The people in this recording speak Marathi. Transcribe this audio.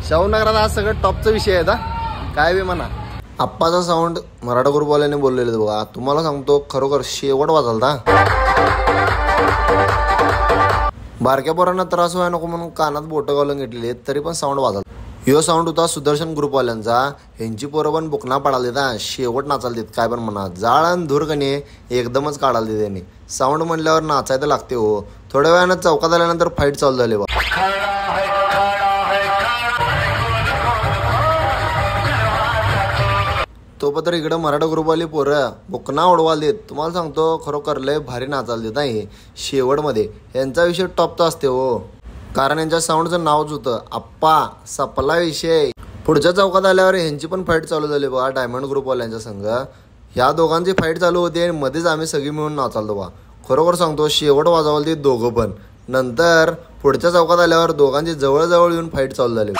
शाहूनगरात आज सगळं टॉपचा विषय आहे काय बी म्हणा. आप्पाचा साऊंड मराठा ग्रुपवाल्याने बोललेले बघा. तुम्हाला सांगतो खरोखर शेवट वाजलता. बारक्या पोरांना त्रास व्हायला नको म्हणून कानात बोटं घालून घेतलेली तरी पण साऊंड वाजल. ह्यो साऊंड होता सुदर्शन ग्रुपवाल्यांचा. ह्यांची पोरं पण बुकना पाडाल देत शेवट नाचाल देत काय पण म्हणा. जाळ आणि धूरकणे एकदमच काढाल देत त्यांनी. साऊंड म्हणल्यावर नाचायला लागते हो. थोड्या वेळानं चौकात आल्यानंतर फाईट चालू झाली बा. तोपर्यंत इकडं मराठा ग्रुपवाली पोरं बुकना उडवाल देत. तुम्हाला सांगतो खरोखर लय भारी नाचाल देत नाही शेवटमध्ये. यांचा विषय टॉपचा असते हो. कारण यांच्या साऊंडचं नावच होतं आप्पा. सपला विषय. पुढच्या चौकात आल्यावर ह्यांची पण फाईट चालू झाली बघा डायमंड ग्रुपवाल्यांच्या संघ. ह्या दोघांची फाईट चालू होती आणि मध्येच आम्ही सगळी मिळून नाचालतो बा. खरोखर सांगतो शेवट वाजवलं ते दोघं पण. नंतर पुढच्या चौकात आल्यावर दोघांची जवळजवळ येऊन फाईट चालू झाली.